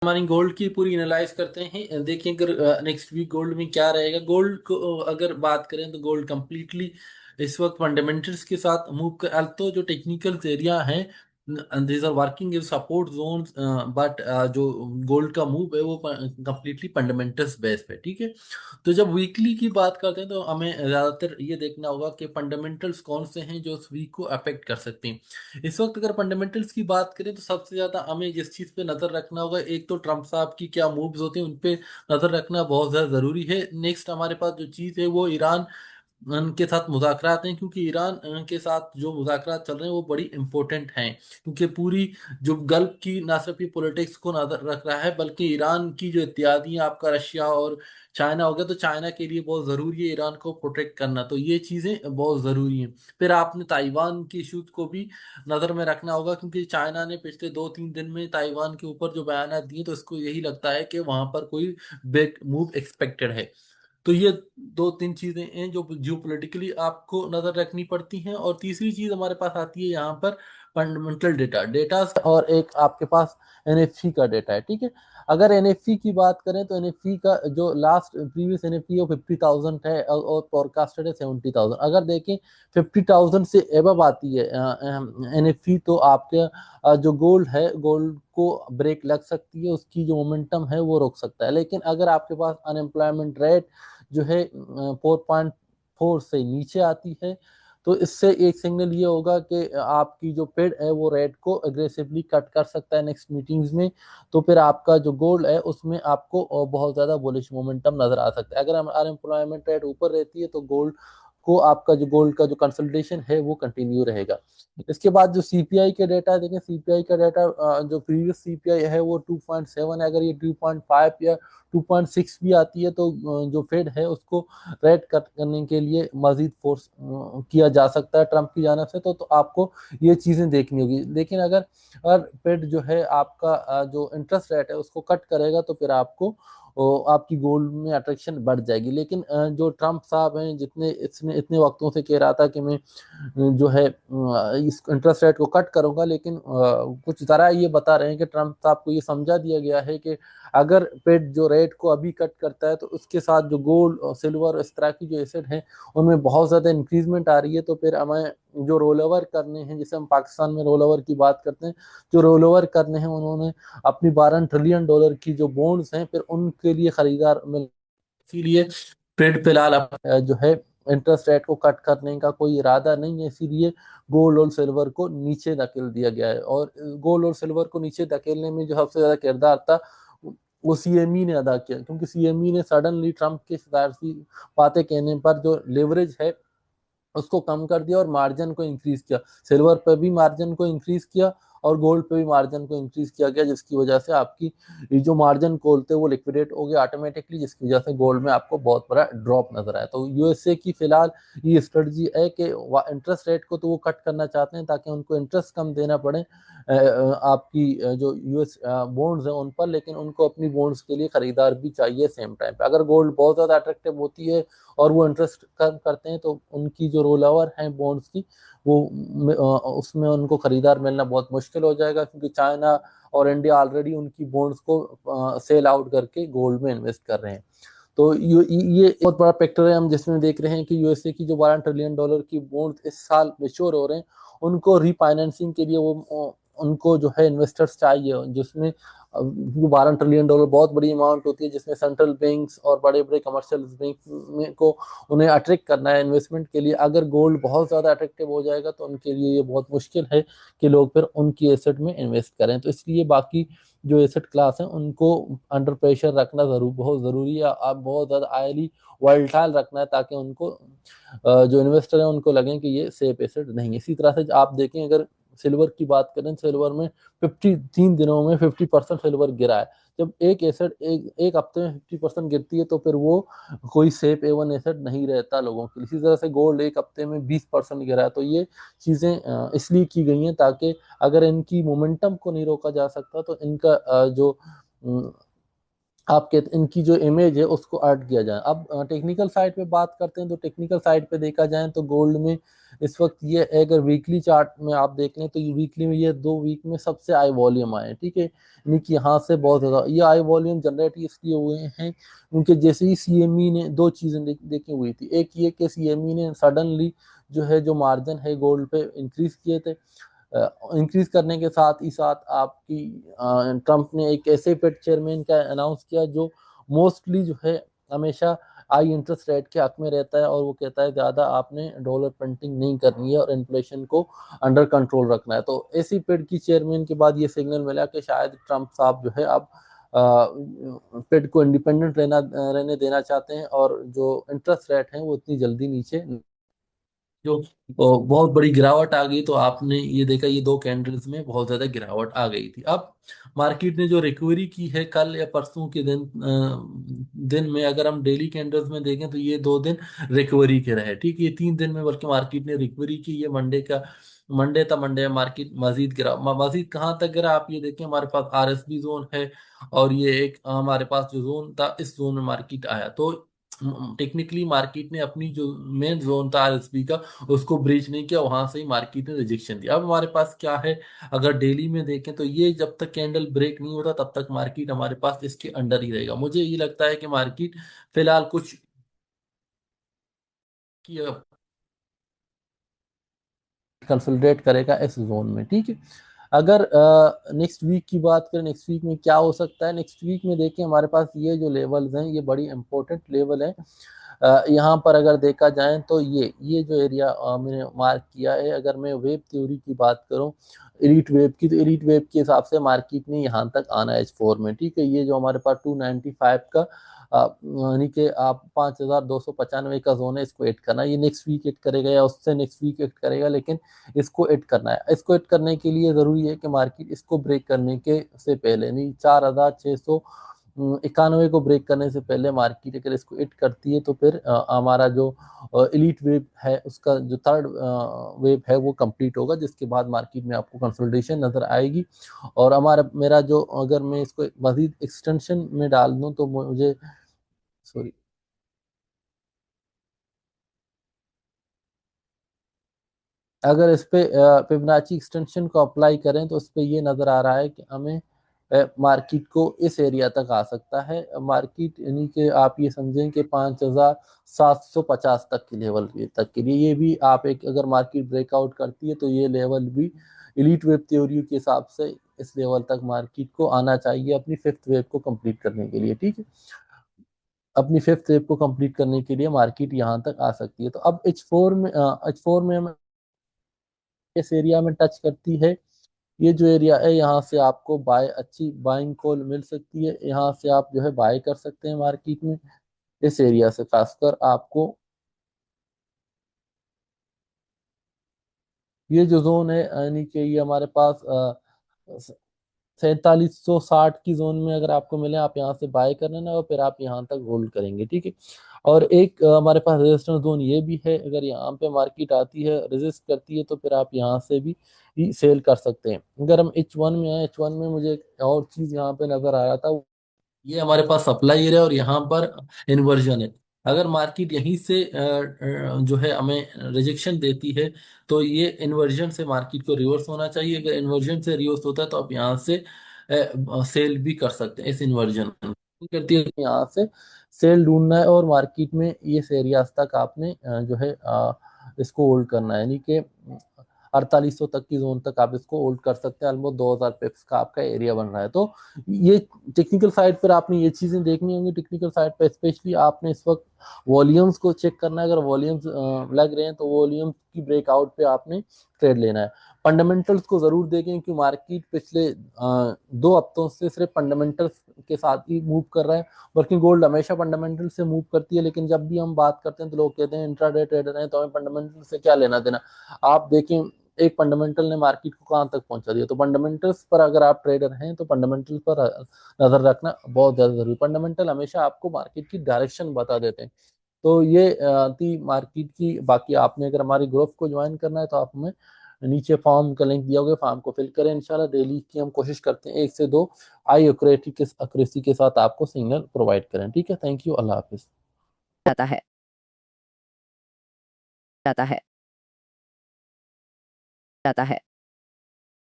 हमारी गोल्ड की पूरी एनालाइज करते हैं। देखिए अगर नेक्स्ट वीक गोल्ड में क्या रहेगा। गोल्ड को अगर बात करें तो गोल्ड कंप्लीटली इस वक्त फंडामेंटल्स के साथ मूव कर, तो जो टेक्निकल एरिया है these are working in support zones, but जो गोल्ड का मूव है वो कंप्लीटली फंडामेंटल्स बेस पे, ठीक है। तो जब वीकली की बात करते हैं तो हमें ज्यादातर ये देखना होगा कि फंडामेंटल्स कौन से हैं जो उस वीक को अफेक्ट कर सकते हैं। इस वक्त अगर फंडामेंटल्स की बात करें तो सबसे ज्यादा हमें जिस चीज पे नजर रखना होगा, एक तो ट्रम्प साहब की क्या मूव्स होते हैं उन पे नजर रखना बहुत ज्यादा जरूरी है। नेक्स्ट हमारे पास जो चीज है वो ईरान के साथ मुज़ाकरात हैं, क्योंकि ईरान के साथ जो मुज़ाकरात चल रहे हैं वो बड़ी इंपॉर्टेंट हैं, क्योंकि पूरी जो गल्फ की ना सिर्फ ये पॉलिटिक्स को नजर रख रहा है बल्कि ईरान की जो इत्यादि हैं, आपका रशिया और चाइना हो गया, तो चाइना के लिए बहुत ज़रूरी है ईरान को प्रोटेक्ट करना, तो ये चीज़ें बहुत ज़रूरी हैं। फिर आपने ताइवान की इशूज को भी नज़र में रखना होगा, क्योंकि चाइना ने पिछले 2-3 दिन में ताइवान के ऊपर जो बयान दिए तो इसको यही लगता है कि वहां पर कोई बिग मूव एक्सपेक्टेड है। तो ये 2-3 चीजें हैं जो जियो पोलिटिकली आपको नजर रखनी पड़ती हैं। और तीसरी चीज हमारे पास आती है यहाँ पर फंडामेंटल डेटा डेटा और एक आपके पास एनएफसी का डेटा है, ठीक है। अगर एनएफसी की बात करें तो एनएफसी का जो लास्ट प्रीवियस एनएफसी वो 50,000 है और फोरकास्टेड है 70,000। अगर देखें 50,000 से एबव आती है एनएफसी तो आपके जो गोल्ड है, गोल्ड को ब्रेक लग सकती है, उसकी जो मोमेंटम है वो रोक सकता है। लेकिन अगर आपके पास अनएम्प्लॉयमेंट रेट जो है 4.4 से नीचे आती है तो इससे एक सिग्नल ये होगा कि आपकी जो फेड है वो रेट को अग्रेसिवली कट कर सकता है नेक्स्ट मीटिंग्स में। तो फिर आपका जो गोल्ड है उसमें आपको बहुत ज्यादा बुलिश मोमेंटम नजर आ सकता है। अगर अनएम्प्लॉयमेंट रेट ऊपर रहती है तो गोल्ड को आपका जो गोल्ड का जो कंसल्टेशन है वो कंटिन्यू रहेगा। इसके बाद जो सीपीआई के डेटा देखें, सीपीआई का डेटा जो प्रीवियस सीपीआई है वो 2.7 है। अगर ये 2.5 या 2.6 भी आती है तो जो फेड है उसको रेट कट करने के लिए मजीद फोर्स किया जा सकता है ट्रंप की जानब से। तो आपको ये चीजें देखनी होगी। लेकिन अगर फेड जो है आपका जो इंटरेस्ट रेट है उसको कट करेगा तो फिर आपको आपकी गोल्ड में अट्रैक्शन बढ़ जाएगी। लेकिन जो ट्रंप साहब हैं, जितने इसने इतने वक्तों से कह रहा था कि मैं जो है इस इंटरेस्ट रेट को कट करूंगा, लेकिन कुछ जरा ये बता रहे हैं कि ट्रम्प साहब को ये समझा दिया गया है कि अगर फेड जो रेट को अभी कट करता है तो उसके साथ जो गोल्ड और सिल्वर इस तरह की जो एसेट हैं उनमें बहुत ज़्यादा इंक्रीजमेंट आ रही है। तो फिर हमें जो रोल ओवर करने हैं, जैसे हम पाकिस्तान में रोल ओवर की बात करते हैं, जो रोल ओवर करने हैं उन्होंने अपनी $12 ट्रिलियन की जो बॉन्ड्स हैं फिर उनके लिए खरीदार मिल, इसीलिए फेड फिलहाल जो है इंटरेस्ट रेट को कट करने का कोई इरादा नहीं है, इसीलिए गोल्ड और सिल्वर को नीचे धकेल दिया गया है। और गोल्ड और सिल्वर को नीचे धकेलने में जो सबसे ज्यादा किरदार था वो सीएमई ने अदा किया, क्योंकि सीएमई ने सडनली ट्रंप के सी बातें कहने पर जो लेवरेज है उसको कम कर दिया और मार्जिन को इंक्रीज किया। सिल्वर पे भी मार्जिन को इंक्रीज किया और गोल्ड पे भी मार्जिन को इंक्रीज किया गया, जिसकी वजह से आपकी ये जो मार्जिन कॉल थे वो लिक्विडेट हो गया ऑटोमेटिकली, जिसकी वजह से गोल्ड में आपको बहुत बड़ा ड्रॉप नजर आया। तो यूएसए की फिलहाल ये स्ट्रेटजी है कि इंटरेस्ट रेट को तो वो कट करना चाहते हैं ताकि उनको इंटरेस्ट कम देना पड़े आपकी जो यूएस बॉन्ड्स हैं उन पर, लेकिन उनको अपनी बॉन्ड्स के लिए खरीदार भी चाहिए सेम टाइम पे। अगर गोल्ड बहुत ज़्यादा अट्रैक्टिव होती है और वो इंटरेस्ट कम करते हैं तो उनकी जो रोल ओवर है बॉन्ड्स की वो उसमें उनको खरीदार मिलना बहुत मुश्किल हो जाएगा, क्योंकि चाइना और इंडिया ऑलरेडी उनकी बॉन्ड्स को सेल आउट करके गोल्ड में इन्वेस्ट कर रहे हैं। तो ये बहुत बड़ा फैक्टर है हम जिसमें देख रहे हैं कि यूएसए की जो $12 ट्रिलियन की बॉन्ड इस साल मेच्योर हो रहे हैं, उनको रीफाइनेंसिंग के लिए वो उनको जो है इन्वेस्टर्स चाहिए, जिसमें $12 ट्रिलियन बहुत बड़ी अमाउंट होती है, जिसमें सेंट्रल बैंक्स और बड़े बड़े कमर्शियल बैंक में को उन्हें अट्रैक्ट करना है इन्वेस्टमेंट के लिए। अगर गोल्ड बहुत ज़्यादा अट्रैक्टिव हो जाएगा तो उनके लिए ये बहुत मुश्किल है कि लोग फिर उनकी एसेट में इन्वेस्ट करें। तो इसलिए बाकी जो एसेट क्लास हैं उनको अंडर प्रेशर रखना बहुत ज़रूरी है। आप बहुत ज़्यादा आयली वॉलेटाइल रखना है ताकि उनको जो इन्वेस्टर हैं उनको लगे कि ये सेफ एसेट नहीं है। इसी तरह से आप देखें, अगर सिल्वर की बात करें, सिल्वर में 53 दिनों में 50% सिल्वर गिरा है। जब एक एसेट एक हफ्ते में 50% गिरती है तो फिर वो कोई सेफ एवन एसेट नहीं रहता लोगों के लिए। इसी तरह से गोल्ड एक हफ्ते में 20% गिरा है। तो ये चीजें इसलिए की गई हैं ताकि अगर इनकी मोमेंटम को नहीं रोका जा सकता तो इनका जो आपके इनकी जो इमेज है उसको ऐड किया जाए। अब टेक्निकल साइड पे बात करते हैं, तो टेक्निकल साइड पे देखा जाए तो गोल्ड में इस वक्त ये अगर वीकली चार्ट में आप देख लें तो ये वीकली में ये 2 वीक में सबसे हाई वॉल्यूम आए, ठीक है, यानी कि यहाँ से बहुत ज्यादा ये हाई वॉल्यूम जनरेट इसलिए हुए हैं उनके जैसे ही सीएमई ने दो चीजें देखी हुई थी। एक ये कि सीएमई ने सडनली जो है जो मार्जिन है गोल्ड पे इंक्रीज किए थे। इंक्रीज करने के साथ ही साथ आपकी ट्रम्प ने एक ऐसे फेड चेयरमैन का अनाउंस किया जो मोस्टली जो है हमेशा हाई इंटरेस्ट रेट के हक में रहता है, और वो कहता है ज्यादा आपने डॉलर प्रिंटिंग नहीं करनी है और इन्फ्लेशन को अंडर कंट्रोल रखना है। तो ऐसी फेड की चेयरमैन के बाद ये सिग्नल मिला कि शायद ट्रम्प साहब जो है अब फेड को इंडिपेंडेंट रहने देना चाहते हैं, और जो इंटरेस्ट रेट है वो इतनी जल्दी नीचे जो बहुत बड़ी गिरावट आ गई। तो आपने ये देखा ये दो कैंडल्स में बहुत ज्यादा गिरावट आ गई थी। अब मार्केट ने जो रिकवरी की है कल या परसों के दिन में अगर हम डेली कैंडल्स में देखें तो ये 2 दिन रिकवरी के रहे, ठीक है, ये 3 दिन में बल्कि मार्केट ने रिकवरी की। ये मंडे था, मंडे मार्केट मजीद गिरा, मजीद कहाँ तक गिरा आप ये देखें, हमारे पास आरएसबी जोन है और ये एक हमारे पास जो जोन था इस जोन में मार्केट आया। तो टेक्निकली मार्केट ने अपनी जो मेन जोन था आरएसबी का उसको ब्रीच नहीं किया, वहां से ही मार्केट ने रिजेक्शन दिया। अब हमारे पास क्या है, अगर डेली में देखें तो ये जब तक कैंडल ब्रेक नहीं होता तब तक मार्केट हमारे पास इसके अंडर ही रहेगा। मुझे ये लगता है कि मार्केट फिलहाल कुछ कंसोलिडेट करेगा इस जोन में, ठीक है। अगर नेक्स्ट वीक की बात करें, नेक्स्ट वीक में क्या हो सकता है, नेक्स्ट वीक में देखिए हमारे पास ये जो लेवल्स हैं ये बड़ी इंपॉर्टेंट लेवल है। यहाँ पर अगर देखा जाए तो ये जो एरिया मैंने मार्क किया है, अगर मैं वेब थ्योरी की बात करूँ एलीट वेब की, तो एलीट वेब के हिसाब से मार्केट ने यहाँ तक आना है H4 में, ठीक है। ये जो हमारे पास 295 का यानी कि आप 5295 का जोन है, इसको एड करना है। ये नेक्स्ट वीक एड करेगा या उससे नेक्स्ट वीक एड करेगा, लेकिन इसको एड करना है। इसको एड करने के लिए जरूरी है कि मार्केट इसको ब्रेक करने के से पहले, नहीं 4691 को ब्रेक करने से पहले मार्केट अगर इसको हिट करती है तो फिर हमारा जो एलीट वेव है उसका जो थर्ड वेव है वो कंप्लीट होगा, जिसके बाद मार्केट में आपको कंसोलिडेशन नजर आएगी। और हमारा मेरा जो अगर मैं इसको मजीद एक्सटेंशन में डाल दूं तो मुझे सॉरी, अगर इस पे फिबोनाची एक्सटेंशन को अप्लाई करें तो उस पे ये नजर आ रहा है कि हमें मार्केट को इस एरिया तक आ सकता है। मार्केट यानी कि आप ये समझें कि 5750 तक के लेवल तक के लिए, ये भी आप एक अगर मार्केट ब्रेकआउट करती है तो ये लेवल भी इलीट वेब थ्योरी के हिसाब से इस लेवल तक मार्केट को आना चाहिए अपनी फिफ्थ वेव को कंप्लीट करने के लिए, ठीक है। अपनी फिफ्थ वेव को कंप्लीट करने के लिए मार्केट यहाँ तक आ सकती है। तो अब एच फोर में हम इस एरिया में टच करती है, ये जो एरिया है यहाँ से आपको अच्छी बाइंग कॉल मिल सकती है, यहाँ से आप जो है बाय कर सकते हैं मार्केट में। इस एरिया से खासकर आपको ये जो जोन है यानी कि ये हमारे पास 4760 की जोन में अगर आपको मिले आप यहाँ से बाय कर लेना और फिर आप यहाँ तक होल्ड करेंगे, ठीक है। और एक हमारे पास रेजिस्टेंस जोन ये भी है, अगर यहाँ पे मार्केट आती है रेजिस्ट करती है तो फिर आप यहाँ से भी सेल कर सकते हैं। अगर हम H1 में आए, H1 में मुझे एक और चीज यहाँ पे नजर आया था, ये हमारे पास सप्लाई है और यहाँ पर इन्वर्जन है। अगर मार्केट यहीं से जो है हमें रिजेक्शन देती है तो ये इन्वर्जन से मार्केट को रिवर्स होना चाहिए। अगर इन्वर्जन से रिवर्स होता है तो आप यहाँ से सेल भी कर सकते हैं। इस इन्वर्जन करती है तो यहाँ से सेल ढूंढना है और मार्केट में ये एरियाज तक आपने जो है इसको होल्ड करना है, यानी कि 4800 तक की जोन तक आप इसको होल्ड कर सकते हैं। ऑलमोस्ट 2000 पिप्स का आपका एरिया बन रहा है। तो ये टेक्निकल साइड पर आपने ये चीजें देखनी होंगी। टेक्निकल साइड पर स्पेशली आपने इस वक्त वॉल्यूम्स को चेक करना है, अगर वॉल्यूम्स लग रहे हैं तो वॉल्यूम्स की ब्रेकआउट पे आपने ट्रेड लेना है। फंडामेंटल्स को जरूर देखें कि मार्केट पिछले 2 हफ्तों से सिर्फ फंडामेंटल्स के साथ ही मूव कर रहा है। वर्किंग गोल्ड हमेशा फंडामेंटल से मूव करती है, लेकिन जब भी हम बात करते हैं तो लोग कहते हैं इंट्राडे ट्रेडर हैं तो हमें फंडामेंटल से क्या लेना देना। आप देखें एक फंडामेंटल ने मार्केट को कहाँ तक पहुंचा दिया, तो फंडामेंटल्स पर अगर आप ट्रेडर हैं तो फंडामेंटल पर नजर रखना बहुत ज्यादा जरूरी। फंडामेंटल हमेशा आपको मार्केट की डायरेक्शन बता देते हैं। तो ये थी मार्केट की। बाकी आपने अगर हमारी ग्रुप को ज्वाइन करना है तो आप हमें नीचे फॉर्म का लिंक दिया होगा, फॉर्म को फिल करें। इंशाल्लाह डेली की हम कोशिश करते हैं 1 से 2 आई एक्यूरेसी के साथ आपको सिग्नल प्रोवाइड करें। ठीक है, थैंक यू, अल्लाह हाफिज। जाता है, जाता है, जाता है।